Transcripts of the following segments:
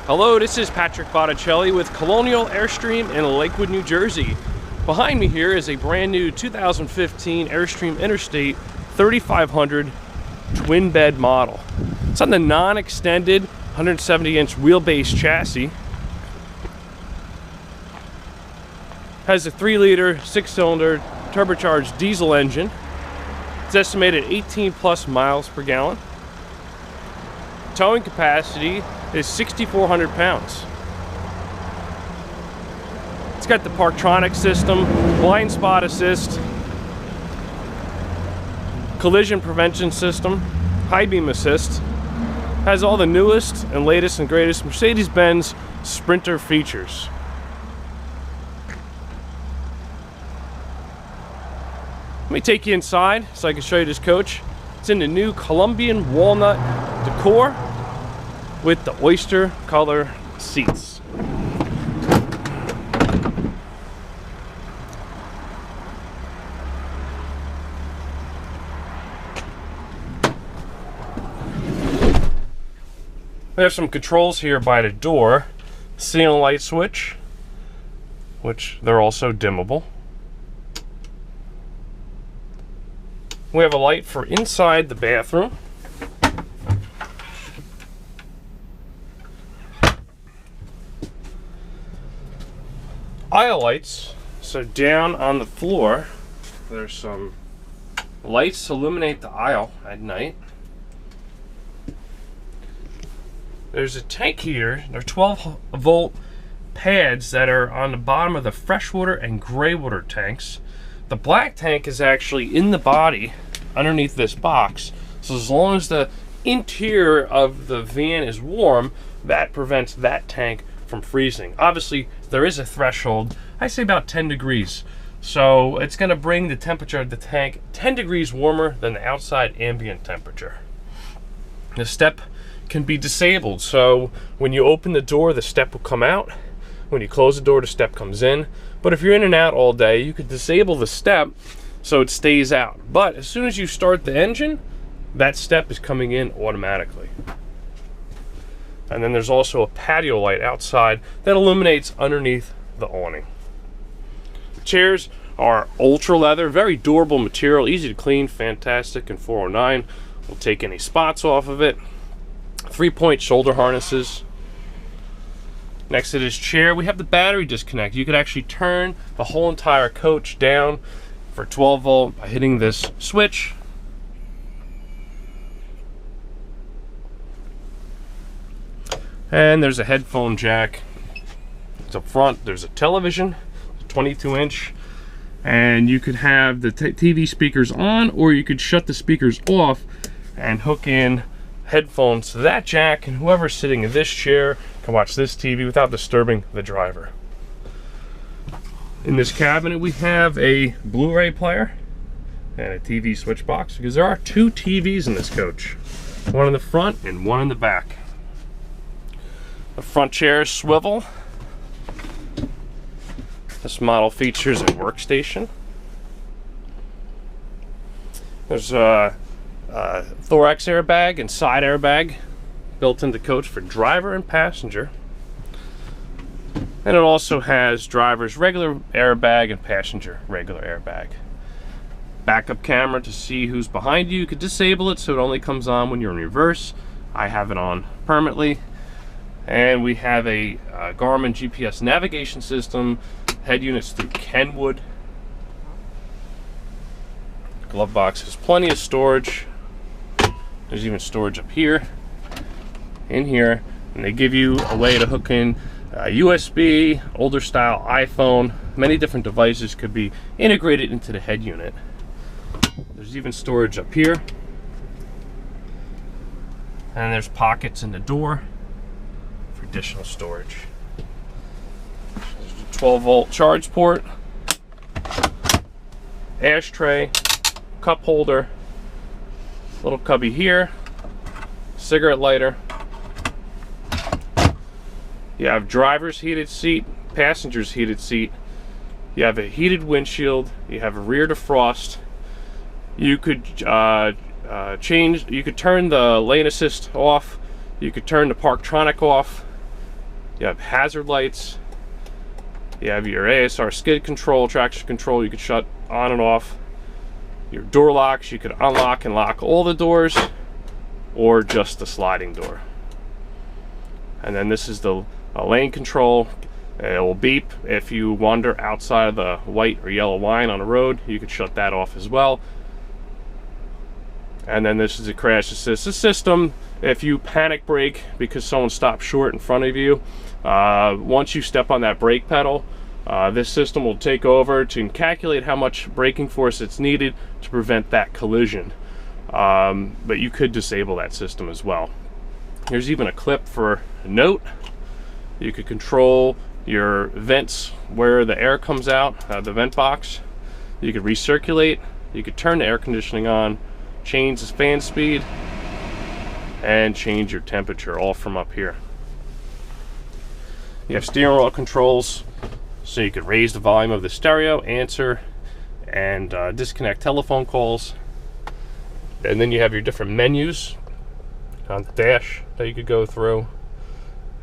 Hello, this is Patrick Botticelli with Colonial Airstream in Lakewood, New Jersey. Behind me here is a brand new 2015 Airstream Interstate 3500 twin bed model. It's on the non-extended 170-inch wheelbase chassis. Has a 3-liter, 6-cylinder turbocharged diesel engine. It's estimated 18 plus miles per gallon. Towing capacity is 6,400 pounds. It's got the Parktronic system, blind spot assist, collision prevention system, high beam assist. Has all the newest and latest and greatest Mercedes-Benz Sprinter features. Let me take you inside so I can show you this coach. It's in the new Colombian walnut decor with the oyster color seats. We have some controls here by the door. Ceiling light switch, which they're also dimmable. We have a light for inside the bathroom. Aisle lights, so down on the floor there's some lights to illuminate the aisle at night. There's a tank heater. There are 12-volt pads that are on the bottom of the freshwater and gray water tanks. The black tank is actually in the body underneath this box, so as long as the interior of the van is warm, that prevents that tank from freezing. Obviously there is a threshold, I say about 10 degrees, so it's going to bring the temperature of the tank 10 degrees warmer than the outside ambient temperature. The step can be disabled, so when you open the door the step will come out, when you close the door the step comes in. But if you're in and out all day, you could disable the step so it stays out, but as soon as you start the engine, that step is coming in automatically. And then there's also a patio light outside that illuminates underneath the awning. The chairs are ultra leather, very durable material, easy to clean, fantastic, and 409 will take any spots off of it. 3-point shoulder harnesses. Next to this chair we have the battery disconnect. You could actually turn the whole entire coach down for 12 volt by hitting this switch. And there's a headphone jack. It's up front. There's a television, 22-inch, and you could have the TV speakers on, or you could shut the speakers off and hook in headphones to that jack, and whoever's sitting in this chair can watch this TV without disturbing the driver. In this cabinet we have a Blu-ray player and a TV switch box, because there are 2 TVs in this coach, one in the front and one in the back. The front chairs swivel. This model features a workstation. There's a thorax airbag and side airbag built into the coach for driver and passenger. And it also has driver's regular airbag and passenger regular airbag. Backup camera to see who's behind you. You could disable it so it only comes on when you're in reverse. I have it on permanently. And we have a Garmin GPS navigation system, head units through Kenwood. Glove box has plenty of storage. There's even storage up here, in here, and they give you a way to hook in USB, older style iPhone. Many different devices could be integrated into the head unit. There's even storage up here, and there's pockets in the door for additional storage. There's a 12-volt charge port, ashtray, cup holder, little cubby here, cigarette lighter. You have driver's heated seat, passenger's heated seat. You have a heated windshield. You have a rear defrost. You could you could turn the lane assist off. You could turn the Parktronic off. You have hazard lights. You have your ASR skid control, traction control. You can shut on and off. Your door locks. You could unlock and lock all the doors, or just the sliding door. And then this is the lane control. It will beep if you wander outside of the white or yellow line on the road. You can shut that off as well. And then this is a crash assist system. If you panic brake because someone stopped short in front of you, once you step on that brake pedal, this system will take over to calculate how much braking force it's needed to prevent that collision. But you could disable that system as well. Here's even a clip for a note. You could control your vents where the air comes out, the vent box. You could recirculate. You could turn the air conditioning on, change the fan speed, and change your temperature, all from up here. You have steering wheel controls, so you could raise the volume of the stereo, answer and disconnect telephone calls. And then you have your different menus on the dash that you could go through.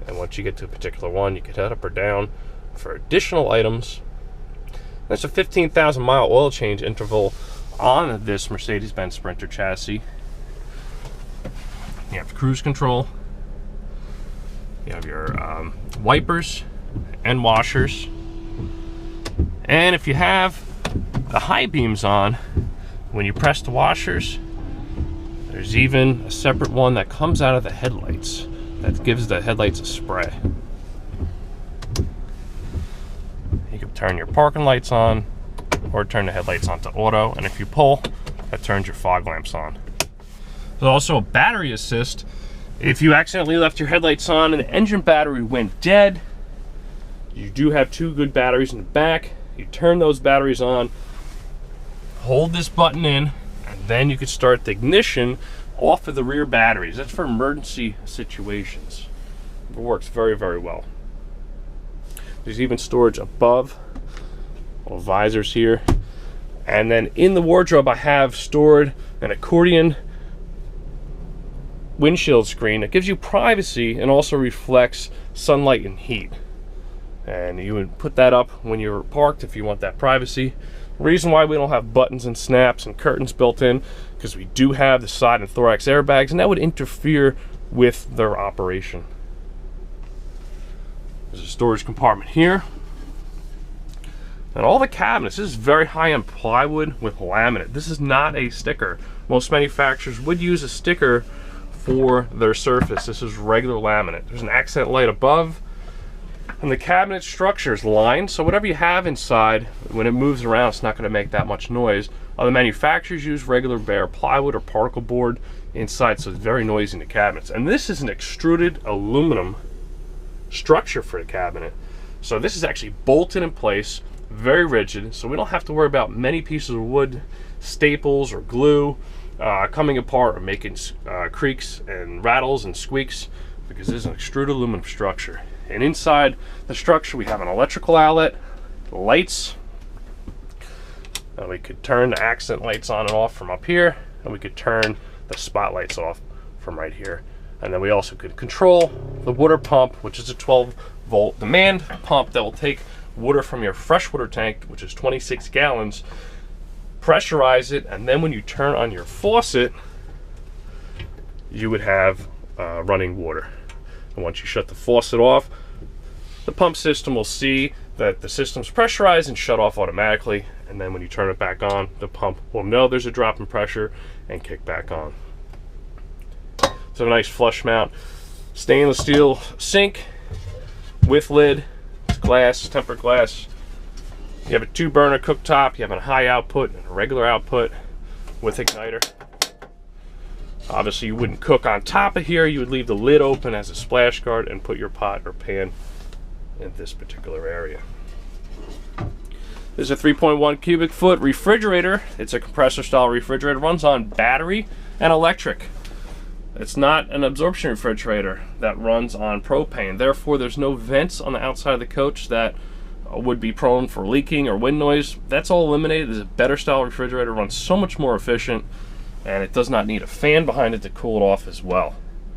And once you get to a particular one, you could head up or down for additional items. There's a 15,000 mile oil change interval on this Mercedes-Benz Sprinter chassis. You have cruise control. You have your wipers and washers. And if you have the high beams on, when you press the washers, there's even a separate one that comes out of the headlights that gives the headlights a spray. You can turn your parking lights on or turn the headlights onto auto, and if you pull, that turns your fog lamps on. There's also a battery assist. If you accidentally left your headlights on and the engine battery went dead, you do have two good batteries in the back. You turn those batteries on, hold this button in, and then you can start the ignition off of the rear batteries. That's for emergency situations. It works very, very well. There's even storage above, little visors here. And then in the wardrobe, I have stored an accordion windshield screen that gives you privacy and also reflects sunlight and heat. And you would put that up when you're parked if you want that privacy. The reason why we don't have buttons and snaps and curtains built in, because we do have the side and thorax airbags, and that would interfere with their operation. There's a storage compartment here. And all the cabinets, this is very high-end plywood with laminate. This is not a sticker. Most manufacturers would use a sticker for their surface. This is regular laminate. There's an accent light above, and the cabinet structure is lined, so whatever you have inside, when it moves around, it's not going to make that much noise. Other manufacturers use regular bare plywood or particle board inside, so it's very noisy in the cabinets. And this is an extruded aluminum structure for the cabinet. So this is actually bolted in place, very rigid, so we don't have to worry about many pieces of wood, staples, or glue coming apart or making creaks and rattles and squeaks, because this is an extruded aluminum structure. And inside the structure, we have an electrical outlet, lights. We could turn the accent lights on and off from up here, and we could turn the spotlights off from right here. And then we also could control the water pump, which is a 12-volt demand pump that will take water from your freshwater tank, which is 26 gallons, pressurize it, and then when you turn on your faucet, you would have running water. And once you shut the faucet off, the pump system will see that the system's pressurized and shut off automatically, and then when you turn it back on, the pump will know there's a drop in pressure and kick back on. So a nice flush mount stainless steel sink with lid. It's glass, tempered glass. You have a 2-burner cooktop. You have a high output and a regular output with igniter. Obviously you wouldn't cook on top of here. You would leave the lid open as a splash guard and put your pot or pan in this particular area. This is a 3.1 cubic foot refrigerator. It's a compressor style refrigerator. It runs on battery and electric. It's not an absorption refrigerator that runs on propane. Therefore, there's no vents on the outside of the coach that would be prone for leaking or wind noise. That's all eliminated. This is a better style refrigerator. It runs so much more efficient, and it does not need a fan behind it to cool it off as well.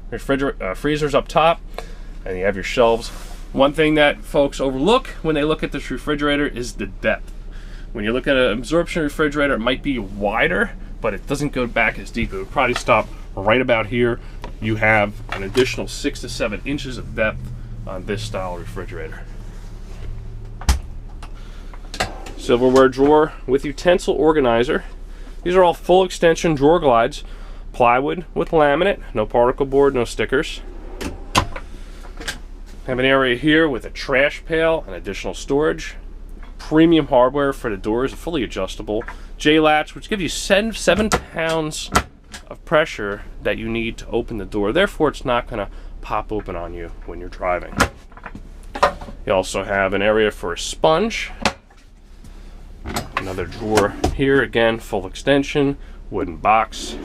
Your freezer's up top, and you have your shelves One thing that folks overlook when they look at this refrigerator is the depth. When you look at an absorption refrigerator, it might be wider, but it doesn't go back as deep. It would probably stop right about here. You have an additional 6 to 7 inches of depth on this style refrigerator. Silverware drawer with utensil organizer. These are all full extension drawer glides. Plywood with laminate, no particle board, no stickers. Have an area here with a trash pail and additional storage. Premium hardware for the doors, fully adjustable. J-latch, which gives you 7 pounds of pressure that you need to open the door. Therefore, it's not going to pop open on you when you're driving. You also have an area for a sponge. Another drawer here, again, full extension, wooden box.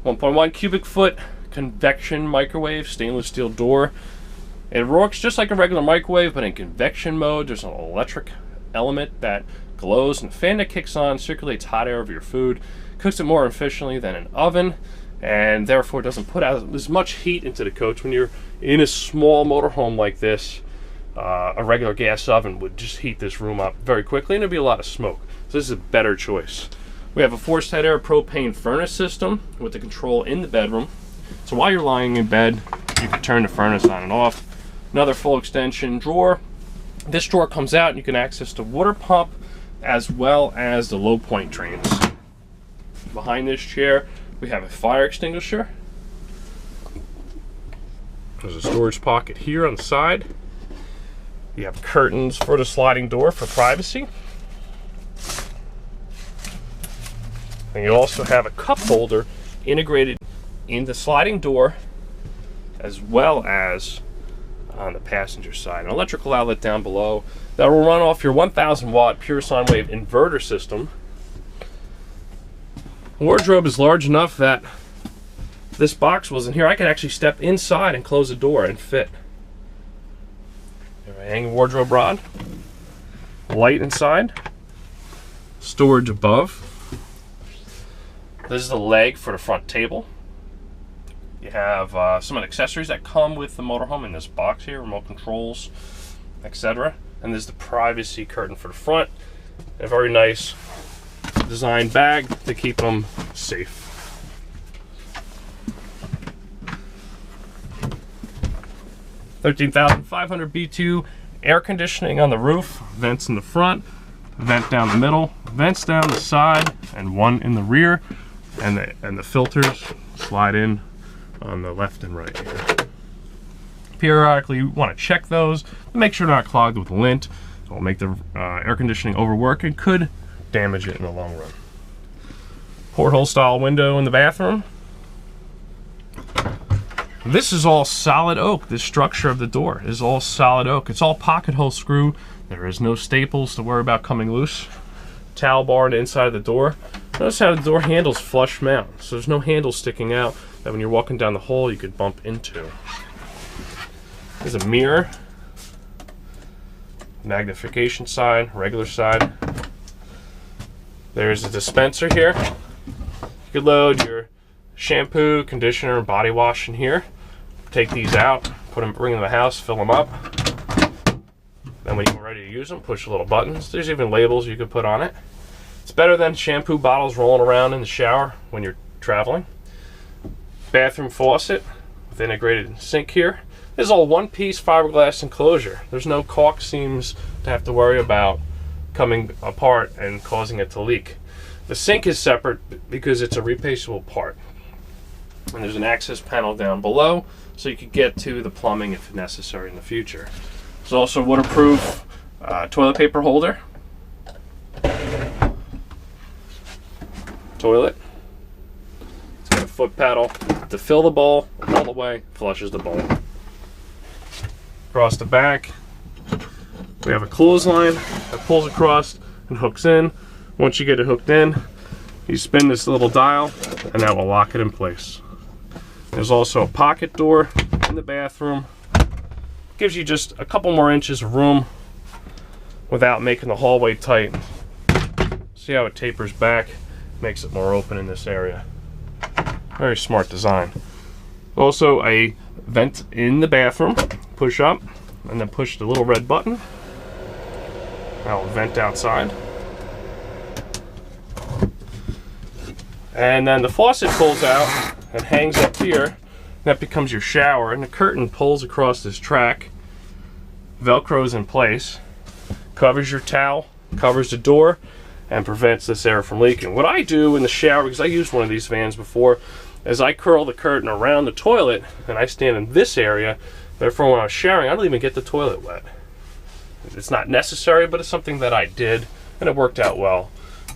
1.1 cubic foot convection microwave, stainless steel door. It works just like a regular microwave, but in convection mode. There's an electric element that glows, and the fan that kicks on circulates hot air over your food, cooks it more efficiently than an oven, and therefore doesn't put out as much heat into the coach. When you're in a small motorhome like this, a regular gas oven would just heat this room up very quickly, and there'd be a lot of smoke. So this is a better choice. We have a forced head air propane furnace system with the control in the bedroom. So while you're lying in bed, you can turn the furnace on and off. Another full extension drawer. This drawer comes out and you can access the water pump as well as the low point drains. Behind this chair, we have a fire extinguisher. There's a storage pocket here on the side. You have curtains for the sliding door for privacy. And you also have a cup holder integrated in the sliding door as well as on the passenger side. An electrical outlet down below that will run off your 1000 watt pure sine wave inverter system. The wardrobe is large enough that this box wasn't here. I could actually step inside and close the door and fit. A hanging wardrobe rod, light inside, storage above. This is the leg for the front table. You have some of the accessories that come with the motorhome in this box here, remote controls, etc. And there's the privacy curtain for the front. A very nice design bag to keep them safe. $13,500 B2 air conditioning on the roof, vents in the front, vent down the middle, vents down the side, and one in the rear. And the filters slide in on the left and right here. Periodically, you want to check those to make sure they're not clogged with lint. It will make the air conditioning overwork and could damage it in the long run. Porthole style window in the bathroom. This is all solid oak. This structure of the door is all solid oak. It's all pocket hole screw. There is no staples to worry about coming loose. Towel bar on the inside of the door. Notice how the door handle's flush mount, so there's no handle sticking out that when you're walking down the hall you could bump into. There's a mirror, magnification side, regular side. There's a dispenser here. You could load your shampoo, conditioner, and body wash in here. Take these out, bring them to the house, fill them up. Then when you're ready to use them, push the little buttons. There's even labels you could put on it. It's better than shampoo bottles rolling around in the shower when you're traveling. Bathroom faucet with integrated sink here. This is all one-piece fiberglass enclosure. There's no caulk seams to have to worry about coming apart and causing it to leak. The sink is separate because it's a replaceable part. And there's an access panel down below so you could get to the plumbing if necessary in the future. There's also a waterproof toilet paper holder. Toilet. It's got a foot paddle to fill the bowl all the way, flushes the bowl. Across the back, we have a clothesline that pulls across and hooks in. Once you get it hooked in, you spin this little dial and that will lock it in place. There's also a pocket door in the bathroom. Gives you just a couple more inches of room without making the hallway tight. See how it tapers back? Makes it more open in this area. Very smart design. Also a vent in the bathroom, push up, and then push the little red button. That'll vent outside. And then the faucet pulls out and hangs up here. That becomes your shower, and the curtain pulls across this track, velcros in place, covers your towel, covers the door, and prevents this air from leaking. What I do in the shower, because I used one of these vans before, is I curl the curtain around the toilet, and I stand in this area. Therefore, when I was showering, I don't even get the toilet wet. It's not necessary, but it's something that I did, and it worked out well.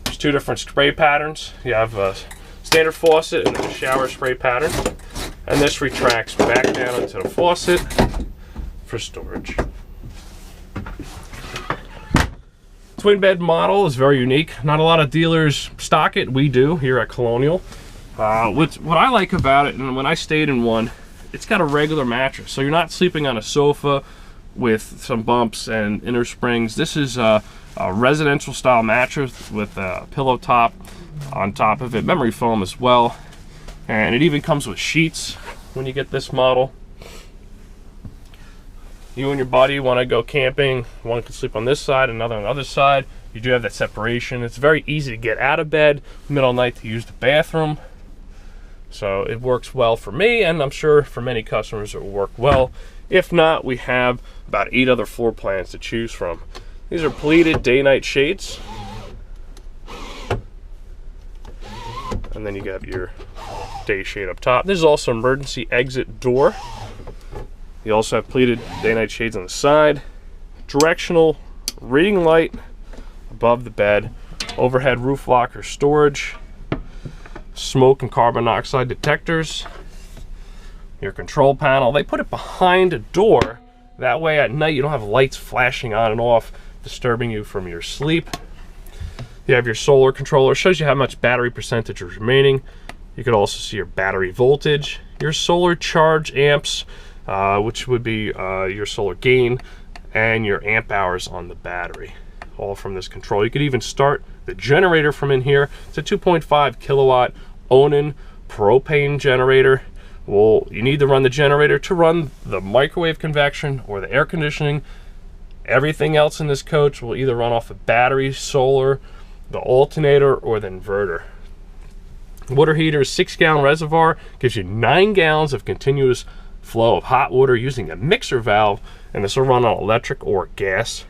There's two different spray patterns. You have a standard faucet and then a shower spray pattern, and this retracts back down into the faucet for storage. Twin bed model is very unique. Not a lot of dealers stock it. We do here at Colonial. What I like about it, and when I stayed in one, it's got a regular mattress, so you're not sleeping on a sofa with some bumps and inner springs. This is a residential style mattress with a pillow top on top of it, memory foam as well, and it even comes with sheets when you get this model. You and your buddy want to go camping, one can sleep on this side, another on the other side. You do have that separation. It's very easy to get out of bed middle of the night to use the bathroom, so it works well for me, and I'm sure for many customers it will work well. If not, we have about 8 other floor plans to choose from. These are pleated day-night shades, and then you got your day shade up top. This is also an emergency exit door. You also have pleated day-night shades on the side, directional reading light above the bed, overhead roof locker storage, smoke and carbon monoxide detectors, your control panel. They put it behind a door. That way at night you don't have lights flashing on and off, disturbing you from your sleep. You have your solar controller. Shows you how much battery percentage is remaining. You could also see your battery voltage, your solar charge amps, which would be your solar gain, and your amp hours on the battery, all from this control. You could even start the generator from in here. It's a 2.5 kilowatt Onan propane generator. Well, you need to run the generator to run the microwave convection or the air conditioning. Everything else in this coach will either run off a battery, solar, the alternator, or the inverter. Water heater, 6-gallon reservoir, gives you 9 gallons of continuous flow of hot water using a mixer valve, and this will run on electric or gas.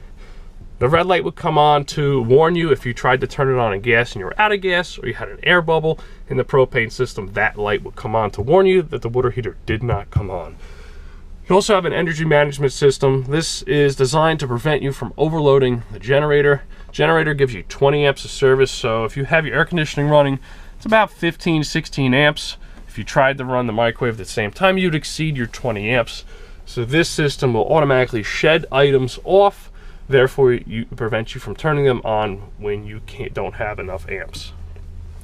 The red light would come on to warn you if you tried to turn it on in gas and you were out of gas, or you had an air bubble in the propane system. That light would come on to warn you that the water heater did not come on. You also have an energy management system. This is designed to prevent you from overloading the generator. Generator gives you 20 amps of service, so if you have your air conditioning running, it's about 15-16 amps. If you tried to run the microwave at the same time, you'd exceed your 20 amps. So this system will automatically shed items off, therefore you prevent you from turning them on when you don't have enough amps.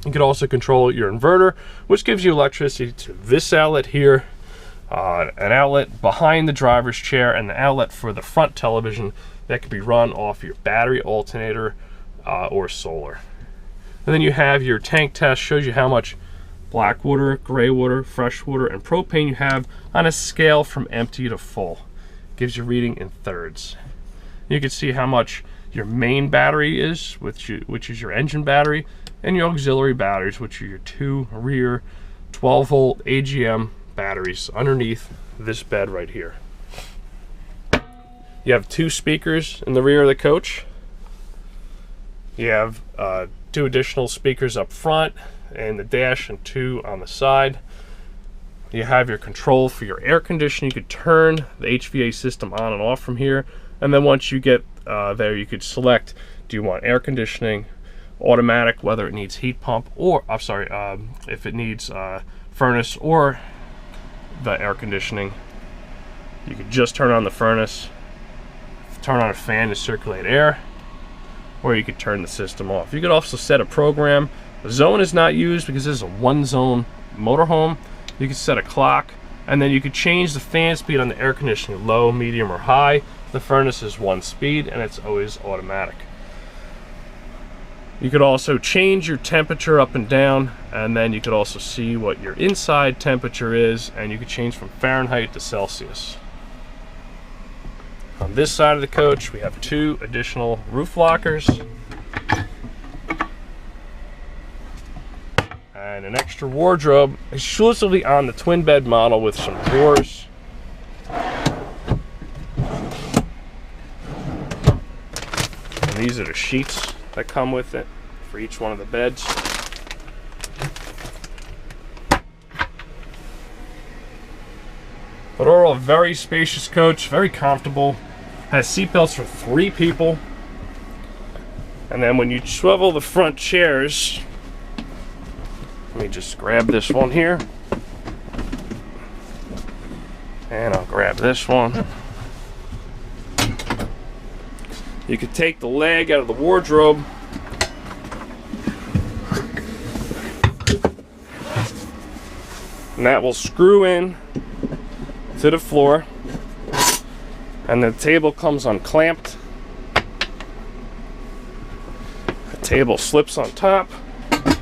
You can also control your inverter, which gives you electricity to this outlet here, an outlet behind the driver's chair, and the outlet for the front television that can be run off your battery, alternator, or solar. And then you have your tank test, shows you how much black water, gray water, fresh water, and propane you have on a scale from empty to full. Gives you reading in thirds. You can see how much your main battery is, which is your engine battery, and your auxiliary batteries, which are your 2 rear 12-volt AGM batteries underneath this bed right here. You have 2 speakers in the rear of the coach. You have 2 additional speakers up front and the dash, and 2 on the side. You have your control for your air conditioning. You could turn the HVA system on and off from here, and then once you get there, you could select, do you want air conditioning, automatic, whether it needs heat pump, or if it needs furnace or the air conditioning. You could just turn on the furnace, turn on a fan to circulate air, or you could turn the system off. You could also set a program. The zone is not used because this is a 1-zone motorhome. You can set a clock, and then you could change the fan speed on the air conditioning, low, medium, or high. The furnace is 1 speed, and it's always automatic. You could also change your temperature up and down, and then you could also see what your inside temperature is, and you could change from Fahrenheit to Celsius. On this side of the coach, we have 2 additional roof lockers and an extra wardrobe exclusively on the twin bed model with some drawers. And these are the sheets that come with it for each one of the beds. But overall, a very spacious coach, very comfortable. Has seat belts for 3 people. And then when you swivel the front chairs, let me just grab this one here. And I'll grab this one. You could take the leg out of the wardrobe. And that will screw in to the floor. And the table comes unclamped. The table slips on top. It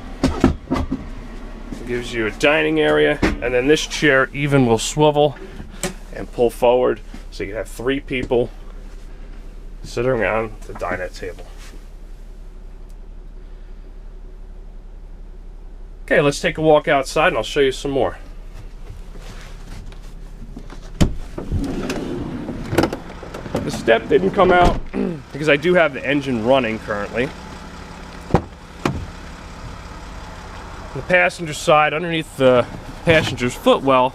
gives you a dining area. And then this chair even will swivel and pull forward. So you can have 3 people sitting around the dinette table. Okay, let's take a walk outside and I'll show you some more. The step didn't come out because I do have the engine running currently. The passenger side, underneath the passenger's footwell,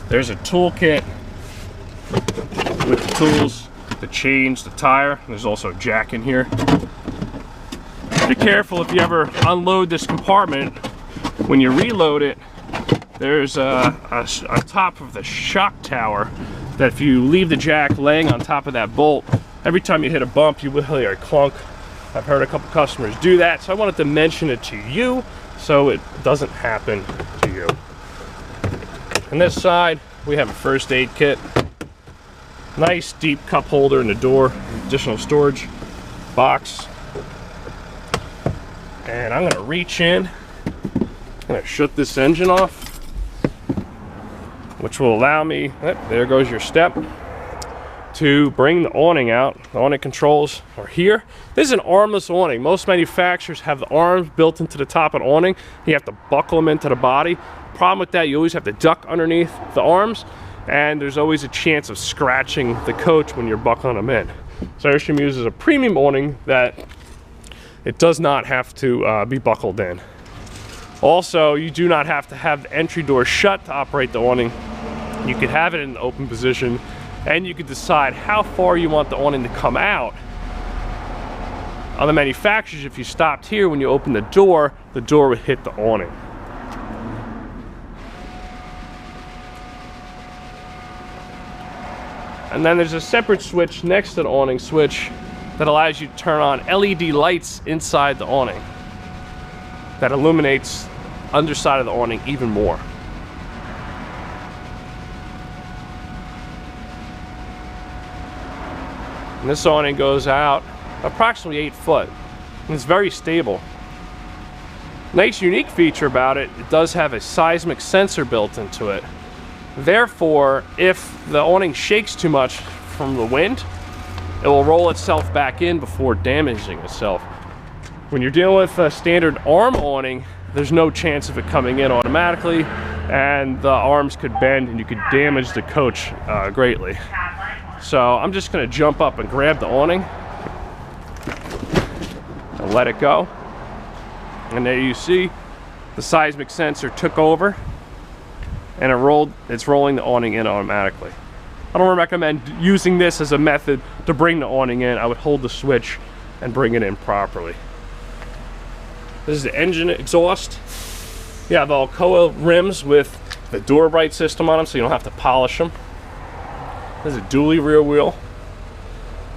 there's a toolkit with the tools to change the tire. There's also a jack in here. Be careful if you ever unload this compartment. When you reload it, there's a top of the shock tower that if you leave the jack laying on top of that bolt, every time you hit a bump, you will hear a clunk. I've heard a couple customers do that, so I wanted to mention it to you so it doesn't happen to you. On this side, we have a first aid kit. Nice deep cup holder in the door, additional storage box. And I'm gonna reach in, I'm gonna shut this engine off, which will allow me, there goes your step, to bring the awning out. The awning controls are here. This is an armless awning. Most manufacturers have the arms built into the top of the awning. You have to buckle them into the body. Problem with that, you always have to duck underneath the arms, and there's always a chance of scratching the coach when you're buckling them in. So Airstream uses a premium awning that it does not have to be buckled in. Also, you do not have to have the entry door shut to operate the awning. You could have it in an open position, and you could decide how far you want the awning to come out. On the manufacturers, if you stopped here, when you open the door would hit the awning. And then there's a separate switch next to the awning switch that allows you to turn on LED lights inside the awning that illuminates underside of the awning even more. And this awning goes out approximately 8 foot, and it's very stable. Nice unique feature about it, it does have a seismic sensor built into it. Therefore, if the awning shakes too much from the wind, it will roll itself back in before damaging itself. When you're dealing with a standard arm awning, there's no chance of it coming in automatically, and the arms could bend and you could damage the coach greatly. So I'm just gonna jump up and grab the awning and let it go. And there you see the seismic sensor took over, and it's rolling the awning in automatically. I don't recommend using this as a method to bring the awning in. I would hold the switch and bring it in properly. This is the engine exhaust. You have Alcoa rims with the door bright system on them, so you don't have to polish them. This is a dually rear wheel.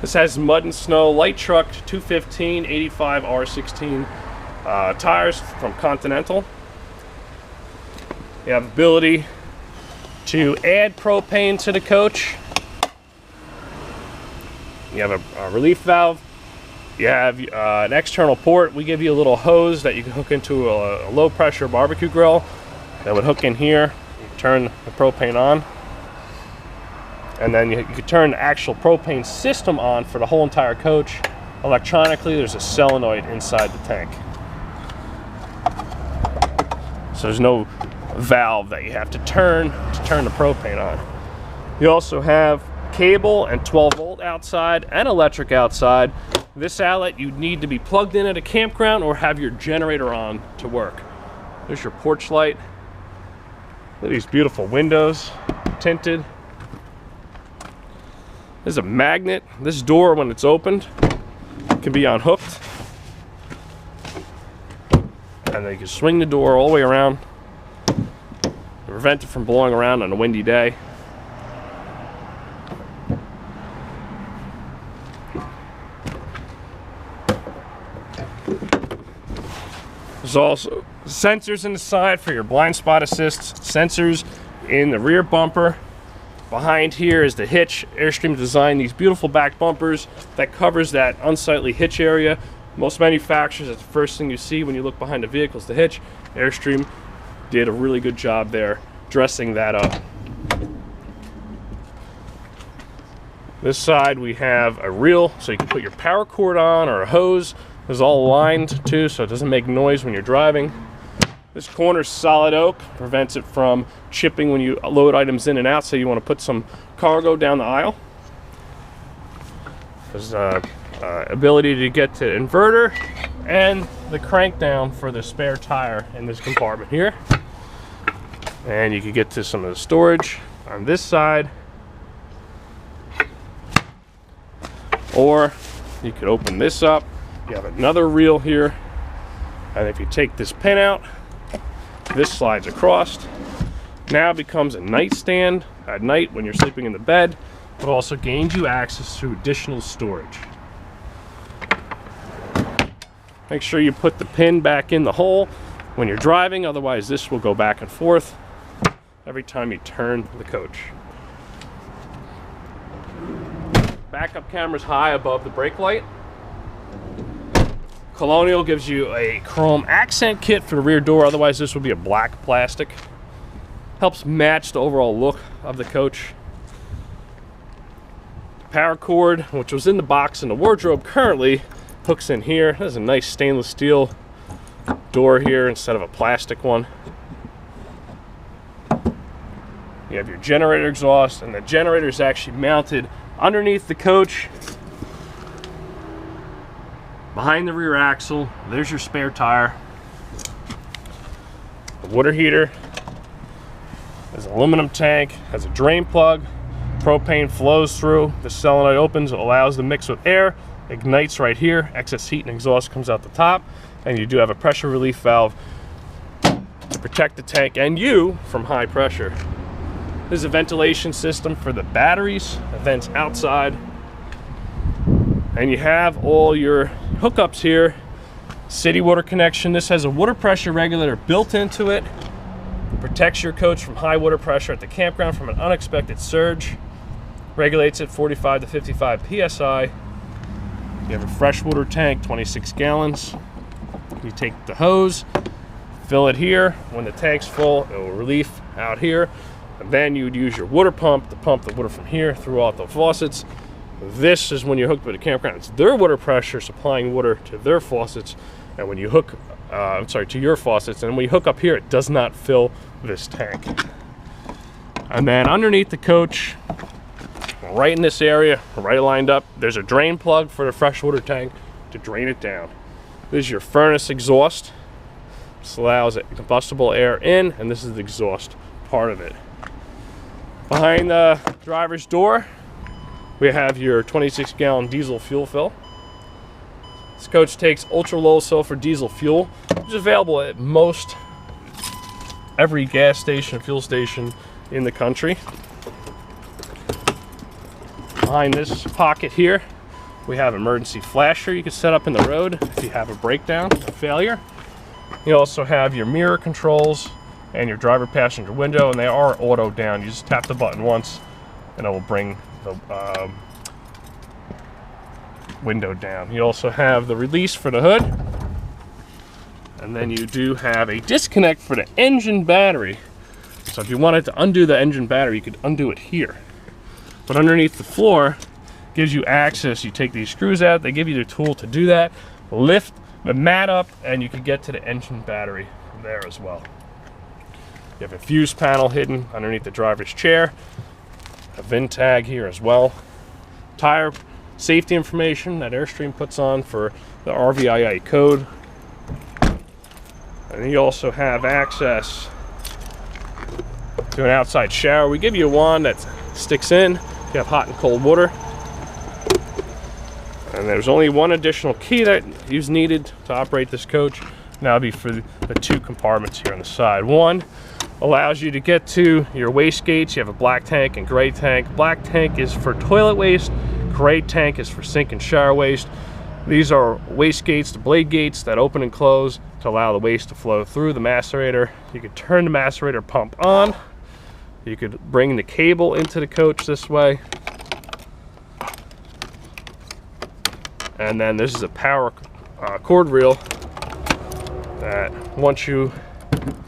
This has mud and snow light truck 215 85 R16 tires from Continental. You have ability to add propane to the coach. You have a relief valve You have an external port. We give you a little hose that you can hook into a low pressure barbecue grill that would hook in here. You turn the propane on, and then you can turn the actual propane system on for the whole entire coach electronically. There's a solenoid inside the tank, so there's no valve that you have to turn the propane on. You also have cable and 12 volt outside and electric outside. This outlet you need to be plugged in at a campground or have your generator on to work. There's your porch light. Look at these beautiful windows, tinted. There's a magnet. This door, when it's opened, can be unhooked. And then you can swing the door all the way around to prevent it from blowing around on a windy day. There's also sensors in the side for your blind spot assist, sensors in the rear bumper. Behind here is the hitch. Airstream designed these beautiful back bumpers that covers that unsightly hitch area. Most manufacturers, that's the first thing you see when you look behind the vehicle is the hitch. Airstream did a really good job there dressing that up. This side we have a reel, so you can put your power cord on, or a hose. It's all aligned too, so it doesn't make noise when you're driving. This corner is solid oak, prevents it from chipping when you load items in and out, so you want to put some cargo down the aisle. There's ability to get to inverter and the crank down for the spare tire in this compartment here. And you can get to some of the storage on this side. Or you could open this up. You have another reel here, and if you take this pin out, this slides across. Now it becomes a nightstand at night when you're sleeping in the bed, but also gains you access to additional storage. Make sure you put the pin back in the hole when you're driving, otherwise this will go back and forth every time you turn the coach. Backup camera's high above the brake light. Colonial gives you a chrome accent kit for the rear door, otherwise this would be a black plastic. Helps match the overall look of the coach. Power cord, which was in the box in the wardrobe, currently hooks in here. There's a nice stainless steel door here instead of a plastic one. You have your generator exhaust, and the generator is actually mounted underneath the coach, behind the rear axle. There's your spare tire. The water heater. There's an aluminum tank, has a drain plug. Propane flows through. The solenoid opens, it allows the mix with air, ignites right here. Excess heat and exhaust comes out the top. And you do have a pressure relief valve to protect the tank and you from high pressure. There's a ventilation system for the batteries, vents outside. And you have all your hookups here. City water connection. This has a water pressure regulator built into it. Protects your coach from high water pressure at the campground from an unexpected surge. Regulates it 45 to 55 psi. You have a freshwater tank, 26 gallons. You take the hose, fill it here. When the tank's full, it will relief out here. And then you would use your water pump to pump the water from here throughout the faucets. This is when you hook to the campground. It's their water pressure supplying water to their faucets. And when you hook, to your faucets. And when you hook up here, it does not fill this tank. And then underneath the coach, right in this area, right lined up, there's a drain plug for the freshwater tank to drain it down. This is your furnace exhaust. This allows combustible air in, and this is the exhaust part of it. Behind the driver's door, we have your 26-gallon diesel fuel fill. This coach takes ultra-low sulfur diesel fuel, which is available at every gas station, fuel station in the country. Behind this pocket here, we have emergency flasher you can set up in the road if you have a breakdown, a failure. You also have your mirror controls and your driver passenger window, and they are auto down. You just tap the button once and it will bring the window down. You also have the release for the hood, and then you do have a disconnect for the engine battery. So if you wanted to undo the engine battery, you could undo it here. But underneath the floor gives you access. You take these screws out, they give you the tool to do that, lift the mat up, and you can get to the engine battery from there as well. You have a fuse panel hidden underneath the driver's chair, a VIN tag here as well, tire safety information that Airstream puts on for the RVIA code. And you also have access to an outside shower. We give you a wand that sticks in. You have hot and cold water. And there's only one additional key that is needed to operate this coach. Now it'll be for the two compartments here on the side. One allows you to get to your waste gates. You have a black tank and gray tank. Black tank is for toilet waste. Gray tank is for sink and shower waste. These are waste gates, the blade gates that open and close to allow the waste to flow through the macerator. You could turn the macerator pump on. You could bring the cable into the coach this way. And then this is a power cord reel that once you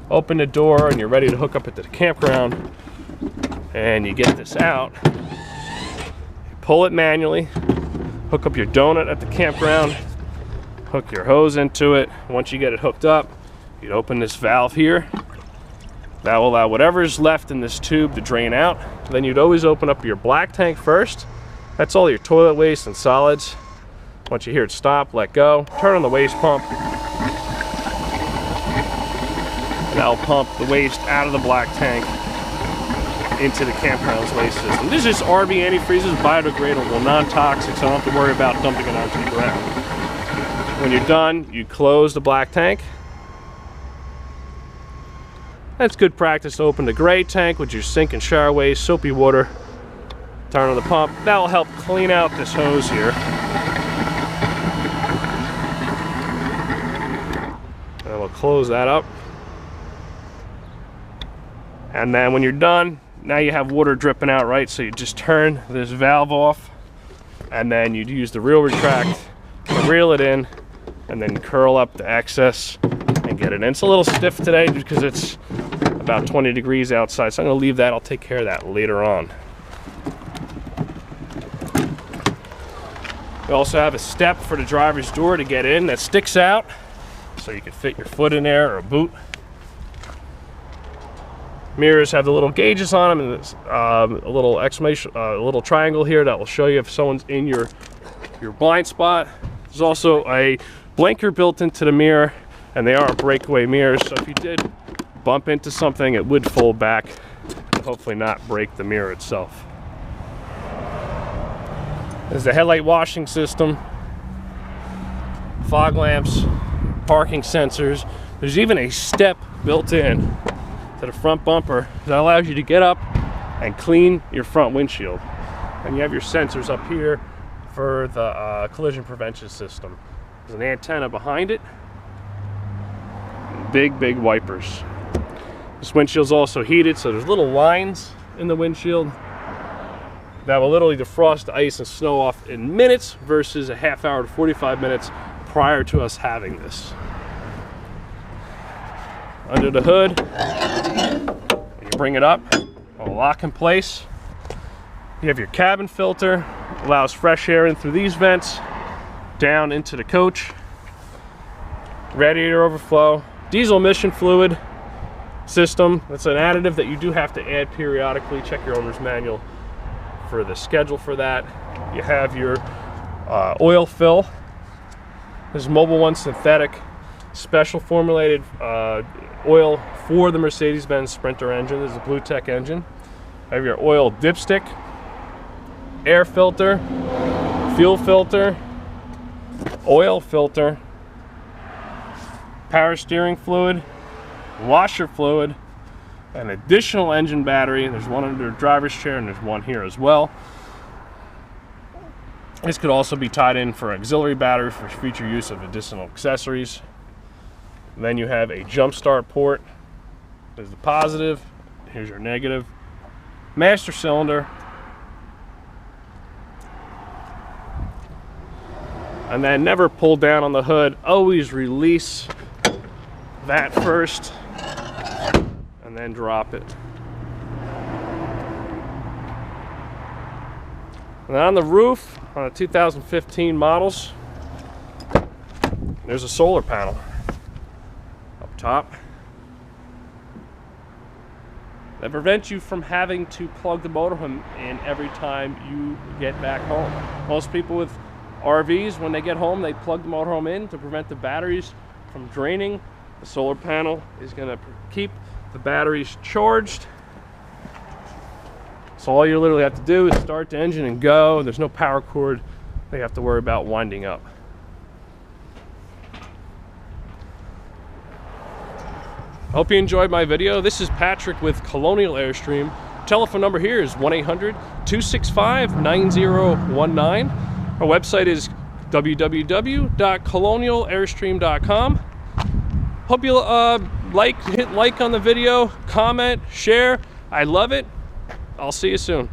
open the door and you're ready to hook up into the campground and you get this out, you pull it manually, hook up your donut at the campground, hook your hose into it. Once you get it hooked up, you'd open this valve here. That will allow whatever's left in this tube to drain out. Then you'd always open up your black tank first. That's all your toilet waste and solids. Once you hear it stop, let go, turn on the waste pump. That'll pump the waste out of the black tank into the campground's waste system. This is RV antifreeze, biodegradable, non-toxic, so I don't have to worry about dumping it onto the ground. When you're done, you close the black tank. That's good practice to open the gray tank with your sink and shower waste, soapy water. Turn on the pump. That'll help clean out this hose here. And we'll close that up. And then when you're done, now you have water dripping out, right? So you just turn this valve off, and then you'd use the reel retract to reel it in, and then curl up the excess and get it in. It's a little stiff today just because it's about 20 degrees outside, so I'm going to leave that. I'll take care of that later on. We also have a step for the driver's door to get in that sticks out, so you can fit your foot in there or a boot. Mirrors have the little gauges on them, and there's a little exclamation, a little triangle here that will show you if someone's in your blind spot. There's also a blinker built into the mirror, and they are breakaway mirrors, so if you did bump into something, it would fold back and hopefully not break the mirror itself. There's the headlight washing system, fog lamps, parking sensors. There's even a step built in to the front bumper that allows you to get up and clean your front windshield. And you have your sensors up here for the collision prevention system. There's an antenna behind it. Big wipers. This windshield's also heated, so there's little lines in the windshield that will literally defrost the ice and snow off in minutes versus a half hour to 45 minutes prior to us having this. Under the hood, you bring it up, it'll lock in place. You have your cabin filter, allows fresh air in through these vents, down into the coach. Radiator overflow, diesel emission fluid system. That's an additive that you do have to add periodically. Check your owner's manual for the schedule for that. You have your oil fill. This is Mobil 1 synthetic, special formulated oil for the Mercedes-Benz Sprinter engine. This is a Blue Tech engine. You have your oil dipstick, air filter, fuel filter, oil filter, power steering fluid, washer fluid, an additional engine battery. There's one under the driver's chair and there's one here as well. This could also be tied in for auxiliary battery for future use of additional accessories. And then you have a jump start port. There's the positive, here's your negative. Master cylinder. And then never pull down on the hood. Always release that first and then drop it. And on the roof, on the 2015 models, there's a solar panel up top that prevents you from having to plug the motorhome in every time you get back home. Most people with RVs, when they get home, they plug the motorhome in to prevent the batteries from draining. The solar panel is going to keep the batteries charged. So all you literally have to do is start the engine and go. There's no power cord that you have to worry about winding up. Hope you enjoyed my video. This is Patrick with Colonial Airstream. Telephone number here is 1-800-265-9019. Our website is www.colonialairstream.com. Hope you hit like on the video, comment, share. I love it. I'll see you soon.